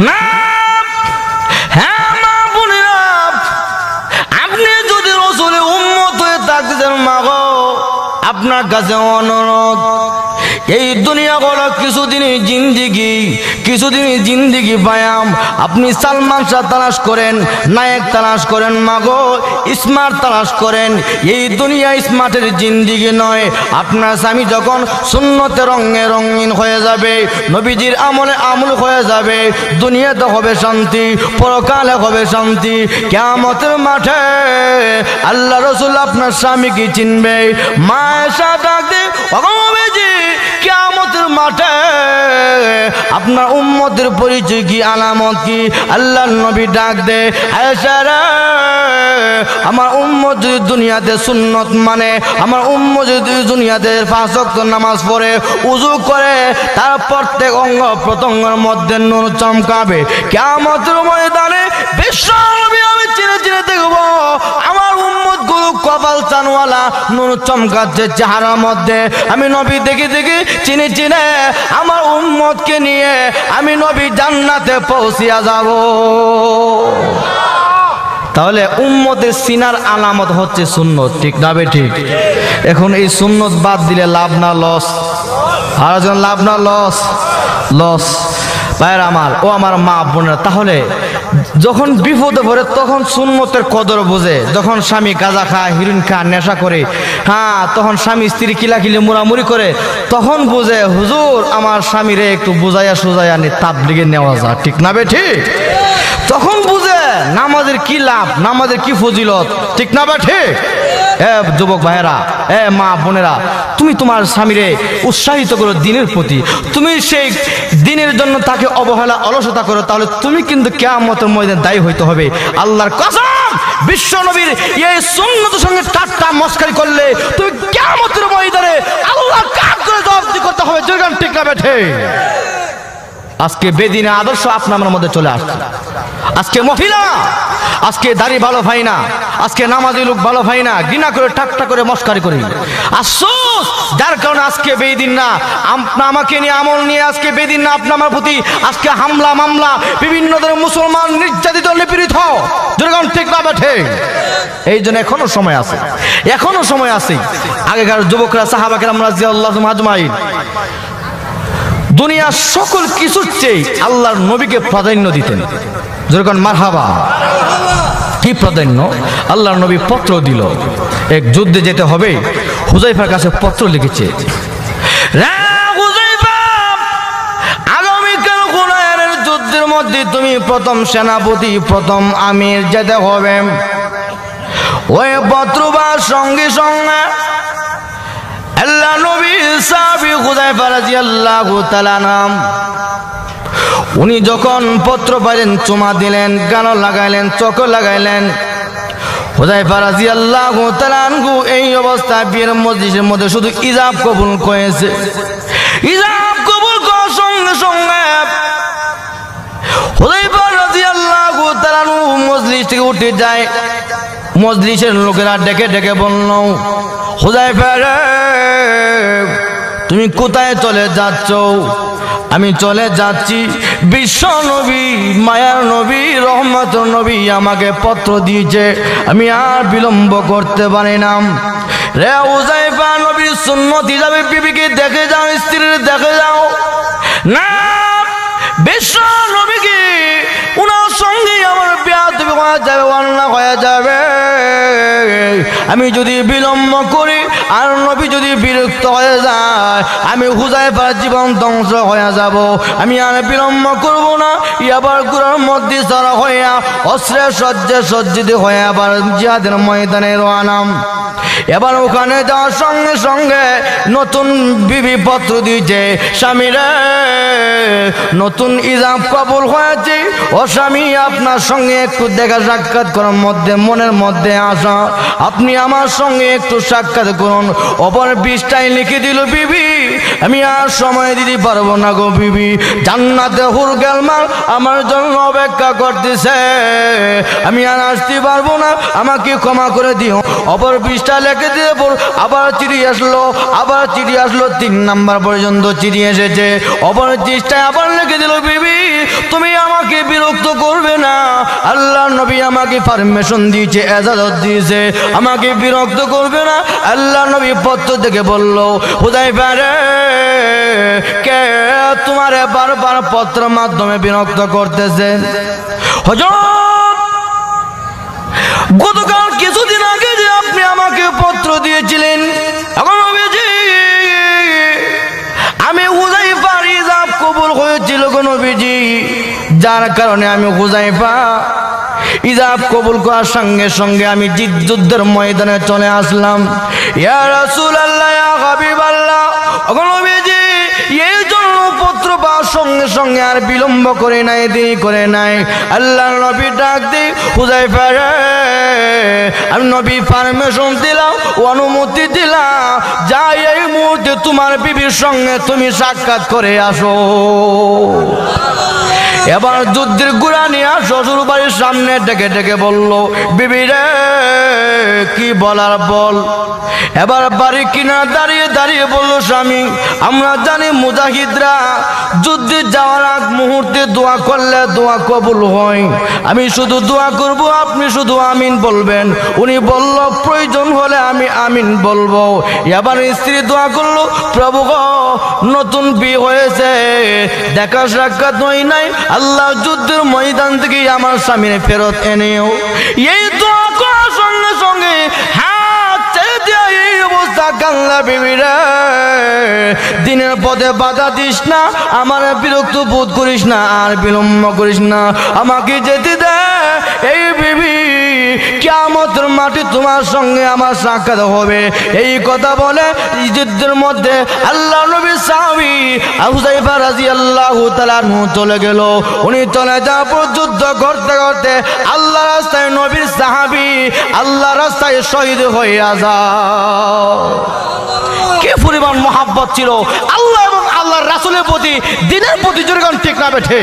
না। হ্যাঁ মা বোনেরা, আপনি যদি রাসূলের উম্মত হয়ে থাকতেন মা গো, আপনার কাছে অনুরোধ, এই দুনিয়া হলো কিছুদিনই জিন্দিগি পায়াম। আপনি সালমান শাহ তালাশ করেন, নায়ক তালাশ করেন মা গো, স্মার্ট তালাশ করেন। এই দুনিয়া স্মার্টের জিন্দিগি নয়। আপনার স্বামী যখন সুন্নতে রঙে রঙিন হয়ে যাবে, নবীজির আমলে আমল হয়ে যাবে, দুনিয়াতে হবে শান্তি, পরকালে হবে শান্তি। কিয়ামতের মাঠে আল্লাহ রাসূল আপনার স্বামীকে চিনবে। মা এসা ডাক দে, নবীজি কিয়ামতের মাঠে আপনার উম্মতের পরিচয় কি, আলামত কি? আল্লাহর নবী ডাক দে, আয়েশা রে, আমার উম্মত যদি দুনিয়াতে সুন্নত মানে, আমার উম্মত যদি দুনিয়াতে 5 ওয়াক্ত নামাজ পড়ে, ওযু করে, তার প্রত্যেক অঙ্গ প্রত্যঙ্গের মধ্যে নূর চমকাবে। কিয়ামতের ময়দানে বিশ্ব নবী আমি চিনে চিনে দেখব আমার উম্মত গুলো কপাল চানওয়ালা নূর চমকাচ্ছে চেহারার মধ্যে। আমি নবী দেখে দেখে চিনে চিনে আমার উম্মতকে নিয়ে আমি নবী জান্নাতে পৌঁছিয়া যাব। তাহলে উম্মতের সিনার আলামত হচ্ছে সুন্নত, ঠিক না বে ঠিক? এখন এই সুন্নত বাদ দিলে লাভ না লস? আর একজন লাভ না লস? লস। ভাইয়ের আমার, ও আমার মা বোনেরা, তাহলে যখন বিপদে পড়ে তখন সুন্নতের কদর বোঝে। যখন স্বামী গাঁজা খায়, হিরোইন খায়, নেশা করে, হ্যাঁ, তখন স্বামী স্ত্রী কিলাকিলি মুড়ামুড়ি করে, তখন বুঝে হুজুর আমার স্বামীরে একটু বুঝাইয়া সুজাইয়া নি তাবলিগে নেওয়া যায়, ঠিক না বে ঠিক? তখন বুঝে নামাজের কি লাভ, নামাজের কি ফজিলত, ঠিক না বে ঠিক? যুবক ভাইয়েরা, মা বোনেরা, তুমি তোমার স্বামীরে উৎসাহিত করো দিনের প্রতি। তুমি সেই দিনের জন্য তাকে অবহেলা অলসতা করো, তাহলে তুমি কিন্তু কিয়ামতের ময়দানে দায়ী হইতে হবে। আল্লাহর কসম, বিশ্ব নবীর এই সুন্নতের সঙ্গে ঠাট্টা মস্কারি করলে তুমি কিয়ামতের ময়দানে আল্লাহর কাজ করে জবাবদিহি করতে হবে, ঠিক না বেঠে? আজকে বেদিনে আদর্শ আপনার মধ্যে চলে আসছে। আজকে মহিলা, আজকে দাড়ি ভালো পাই না, আজকে নামাজি লোক ভালো পাই না, ঘৃণা করে ঠাট্টা করে মস্কারি করি। আফসোস, যার কারণে আজকে বেদিন না, আমাকে নিয়ে আমল নিয়ে আজকে বেদিন না, আপনার আমার প্রতি আজকে হামলা মামলা, বিভিন্ন ধরনের মুসলমান নির্যাতিত নিপীড়িত, যেরকম ঠিক না বেঠে? এই জন্য এখনো সময় আছে, এখনো সময় আছে। আগেকার যুবকরা সাহাবা কেরাম রাদিয়াল্লাহু আজমাইন দুনিয়ার সকল কিছুর চেয়ে আল্লাহর নবীকে প্রাধান্য দিতেন। যেরকম মারহাবা, কি প্রাধান্য? আল্লাহর নবী পত্র দিল, এক যুদ্ধে যেতে হবে, হুযায়ফার কাছে পত্র লিখেছে, আগামীকাল হুনাইনের যুদ্ধের মধ্যে তুমি প্রথম সেনাপতি, প্রথম আমির যেতে হবে। ওই পত্রবার সঙ্গে সঙ্গে আল্লাহ নবী সাহাবী হুযায়ফা রাদিয়াল্লাহু তাআলা নাম, উনি যখন পত্র পাইলেন চুমা দিলেন, গান লাগাইলেন, চোখ লাগাইলেন। হুযায়ফা রাদিয়াল্লাহু তাআলা আনহু এই অবস্থা বিয়ের মজলিসের মধ্যে শুধু ইজাব কবুল করেছে। ইজাব কবুল করার সঙ্গে সঙ্গে হুযায়ফা রাদিয়াল্লাহু তাআলা আনহু মজলিস থেকে উঠে যায়। মজলিসের লোকেরা ডেকে ডেকে বলল, হুযায়ফা রে, তুমি কোথায় চলে যাচ্ছ? আমি চলে যাচ্ছি, বিশ্ব নবী, মায়ার নবী, রহমতের নবী আমাকে পত্র দিয়েছে, আমি আর বিলম্ব করতে পারি না। রে হুযায়ফা, নবীর সুন্নত হিসাবে বিবিকে দেখে যাও, স্ত্রীর দেখে যাও না, বিশ্ব নবীকে উনার সঙ্গে আমার বেয়াদবি হয়ে যাবে, অন্যায় হয়ে যাবে। আমি যদি বিলম্ব করি আর নবী যদি বিরক্ত হয়ে যায়, আমি হুযায়ফার জীবন ধ্বংস হয়ে যাব। আমি আর বিলম্ব করব না। আবার গুড়ার মধ্যে সারা হইয়া অস্ত্রে সজ্জে সজ্জিত হয়ে আবার জিহাদের ময়দানে রওনা। এবার ওখানে যাওয়ার সঙ্গে সঙ্গে নতুন বিবি পত্র দিয়েছে, স্বামীরে নতুন ইজাব কবুল হয়েছে, ও স্বামী আপনার সঙ্গে একটু দেখা সাক্ষাৎ করার মধ্যে মনের মধ্যে আসা, আপনি আমার সঙ্গে একটু সাক্ষাৎ করুন। অপর পৃষ্ঠায় লিখে দিল, বিবি আমি আর সময় দিতে পারবো না গো বিবি, জান্নাতে হুর গেলমাল আমার জন্য অপেক্ষা করতেছে, আমি আর আসতে পারবো না, আমাকে ক্ষমা করে দিও। অপর পৃষ্ঠা লিখে দিয়ে আবার চিঠি আসলো, আবার চিঠি আসলো, 3 নাম্বার পর্যন্ত চিঠি এসেছে। অপর পৃষ্ঠায় আবার লিখে দিল, বিবি তুমি আমাকে বিরক্ত করবে না। আল্লাহ নবী আমাকে পারমিশন দিয়েছে, ইজাজত দিয়েছে, আমাকে বিরক্ত করবে না। আল্লাহ নবী পত্র থেকে বলল, হুযায়ফা রে, কে তোমার বারবার পত্র মাধ্যমে বিরক্ত করতেছে? হুজুর, গতকাল কিছুদিন আগে যে আপনি আমাকে পত্র দিয়েছিলেন, এখন নবীজি আমি হুযায়ফার ইজাব কবুল হয়েছিল গো নবীজি, যার কারণে আমি হুযায়ফা ইজাব কবুল করার সঙ্গে সঙ্গে আমি যুদ্ধের ময়দানে চলে আসলাম। ইয়া রাসূলুল্লাহ, ইয়া হাবিবাল্লাহ, ওগো নবীজি এই জন্য পত্র পাওয়ার সঙ্গে সঙ্গে আর বিলম্ব করে নাই, দেরি করে নাই। আল্লাহর নবী ডাক দি, হুযায়ফা রে, আমি নবী পারমিশন দিলাম, অনুমতি দিলাম, যাই এই মুহূর্তে তোমার বিবির সঙ্গে তুমি সাক্ষাৎ করে আসো। এবার যুদ্ধের গুড়া নিয়ে শ্বশুর বাড়ির সামনে ডেকে ডেকে বলল, বিবি রে, কি বলার বল। এবার বাড়ি কিনা দাঁড়িয়ে দাঁড়িয়ে বলল, স্বামী, আমরা জানি মুজাহিদরা যুদ্ধে যাওয়ার আগ মুহূর্তে দোয়া করলে দোয়া কবুল হয়। আমি শুধু দোয়া করব, আপনি শুধু আমিন বলবেন। উনি বলল, প্রয়োজন হলে আমি আমিন বলবো। এবার স্ত্রী দোয়া করলো, প্রভু গো, নতুন বিয়ে হয়েছে, দেখা সাক্ষাৎ হয় নাই, আল্লাহ যুদ্ধের ময়দান থেকে আমার স্বামীর ফেরত এনেও। এই দোয়া করার সঙ্গে সঙ্গে হাত ছেড়ে দিয়ে এই অবস্থা কান্না, বিবি রে, দিনের পথে বাধা দিস না, আমার বিরক্ত বোধ করিস না, আর বিলম্ব করিস না, আমাকে যেতে দে। এই বিবি, কিয়ামতের মাঠে তোমার সঙ্গে আমার সাক্ষাৎ হবে। এই কথা বলে যুদ্ধের মধ্যে আল্লাহ নবীর সাহাবী হুযায়ফা রাদিয়াল্লাহু তাআলা চলে গেল। উনি চলে যাওয়ার পর যুদ্ধ করতে করতে আল্লাহ রাস্তায় নবীর সাহাবী আল্লাহ রাস্তায় শহীদ হয়ে যায়। কি পরিমাণ মহাব্বত ছিল আল্লাহ এবং আল্লাহর রাসূলের প্রতি, দ্বীনের প্রতি, জোরগান ঠিক না বেঠে?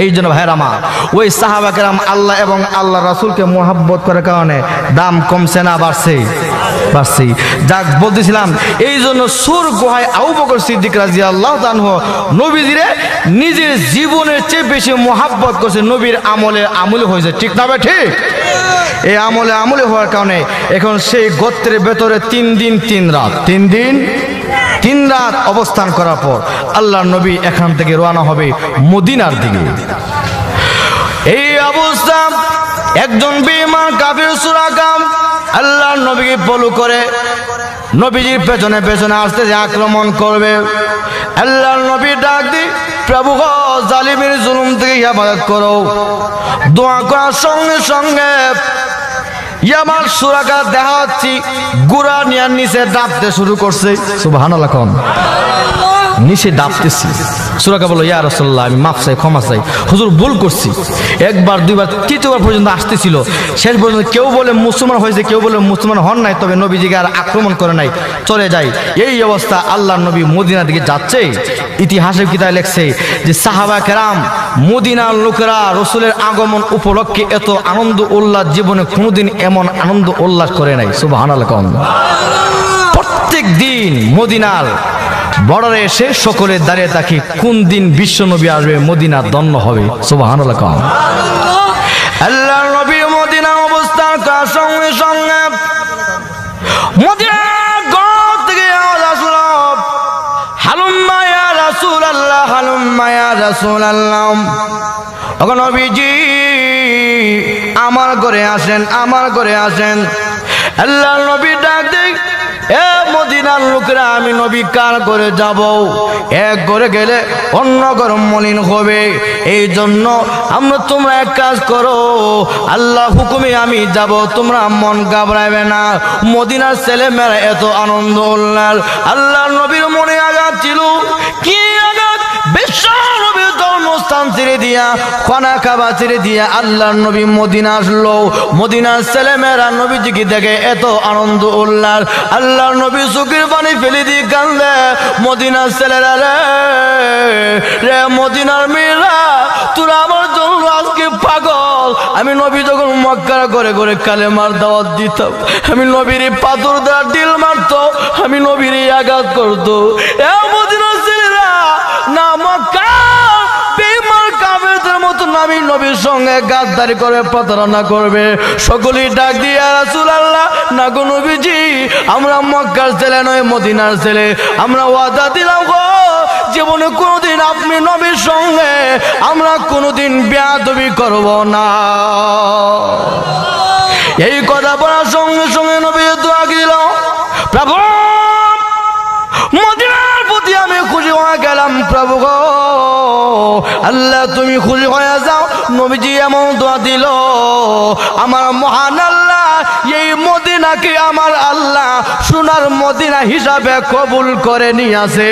এই জন্য ভাইরা আমার, ওই সাহাবা কেরাম আল্লাহ এবং আল্লাহ রাসূলকে মহাব্বত করার কারণে দাম কমছে না বাড়ছে? বাড়ছে। যাক বলতেছিলাম, এই জন্য সুর গুহায় আবু বকর সিদ্দিক রাদিয়াল্লাহু তাআলা আনহু নবীজিরে নিজের জীবনের চেয়ে বেশি মহাব্বত করছে। নবীর আমলে হয়েছে, ঠিক না ভাই? ঠিক। এই আমলে হওয়ার কারণে এখন সেই গোত্রের ভেতরে 3 দিন 3 রাত 3 রাত অবস্থান করার পর আল্লাহর নবী এখান থেকে রওনা হবে মদিনার দিকে। এই অবস্থা একজন বেঈমান কাফির সুরাকা আল্লাহর নবীকে ফলো করে নবীজির পেছনে পেছনে আসতে আক্রমণ করবে। আল্লাহর নবী ডাক দি, প্রভু গো, জালিমের জুলুম থেকে হেফাজত করো। দোয়া করার সঙ্গে সঙ্গে ইয়ামার সুরাকা দেখা যাচ্ছে গুড়া নিয়ে নিচে ডাবতে শুরু করছে। সুবহানাল্লাহ। নিচে ডাবতেছি। সুরাকা বলল, ইয়া রাসূলুল্লাহ, আমি মাফ চাই, ক্ষমা চাই, হুজুর ভুল করছি। একবার, দুইবার, তৃতীয়বার পর্যন্ত আসতেছিল। শেষ পর্যন্ত কেউ বলে মুসলমান হয়েছে, কেউ বলে মুসলমান হন নাই, তবে নবীজিকে আর আক্রমণ করে নাই, চলে যায়। এই অবস্থা আল্লাহর নবী মদিনার দিকে যাচ্ছে। ইতিহাসের কিতাবে লেখছে যে সাহাবা কেরাম, মদিনার লোকেরা রাসূলের আগমন উপলক্ষে এত আনন্দ উল্লাস জীবনে কোনোদিন এমন আনন্দ উল্লাস করে নাই। সুবহানাল্লাহ। প্রত্যেক দিন মদিনার বর্ডারে এসে সকলে দাঁড়িয়ে থাকি, কোন দিন বিশ্ব নবী আসবে, মদিনা ধন্য হবে। সুবহানাল্লাহ। আল্লাহর নবী মদিনা অবস্থান করার সঙ্গে সঙ্গে মদিনার ঘর থেকে আওয়াজ আসলো, হালুম্মা ইয়া রাসূলুল্লাহ, হালুম্মা ইয়া রাসূলুল্লাহ। ওগো নবীজি, আমার ঘরে আসেন, আমার ঘরে আসেন। আল্লাহর নবী ডাক দেয়, এ মদিনার লোকেরা, আমি নবী কার ঘরে যাব? এক ঘরে গেলে অন্য ঘর মলিন হবে। এই জন্য তোমরা এক কাজ করো, আল্লাহ হুকুমে আমি যাব, তোমরা মন ঘাবড়াবে না। মদিনার ছেলে মেয়েরা এত আনন্দ উল্লাস। আল্লাহর নবীর মনে আঘাত ছিল। কি আঘাত? বিশ্ব নবীর জন্মস্থান ছেড়ে দিয়া, খানা কাবা ছেড়ে দিয়া আল্লাহর নবী মদিনা আসলো। মদিনার ছেলে মেয়েরা নবীজিকে দেখে এত আনন্দ উল্লাস। আল্লাহর নবী চোখের পানি ফেলে দিয়ে কান্দে, মদিনার ছেলেরা রে, রে মদিনার মেয়েরা, তোরা আমার জন্য আজকে পাগল। আমি নবী যখন মক্কার ঘরে ঘরে কালেমার দাওয়াত দিতাম, আমি নবীর পাথর দেওয়া ডিল মারতো, আমি নবীর আঘাত করতো। এ মদিনার ছেলেরা, না মক্কা বেঈমান কাফেরদের আমি নবীর সঙ্গে গাদ্দারি করে প্রতারণা করবে, সকলেই ডাক দিয়ে রাসূলুল্লাহ, না গো নবীজি, আমরা মক্কার ছেলে নয়, মদিনার ছেলে, আমরা ওয়াদা দিলাম গো জীবনে কোনোদিন আপনি নবীর সঙ্গে আমরা কোনোদিন বেয়াদবি করব না। এই কথা বলার সঙ্গে সঙ্গে নবী দোয়া দিল, প্রভু মদিনার প্রতি আমি খুশি হয়ে গেলাম, প্রভু গো আল্লাহ তুমি খুশি হয়ে যাও। নবীজি এমন দোয়া দিল, আমার মহান আল্লাহ এই মদিনাকে আমার আল্লাহ সোনার মদিনা হিসাবে কবুল করে নিয়েছে।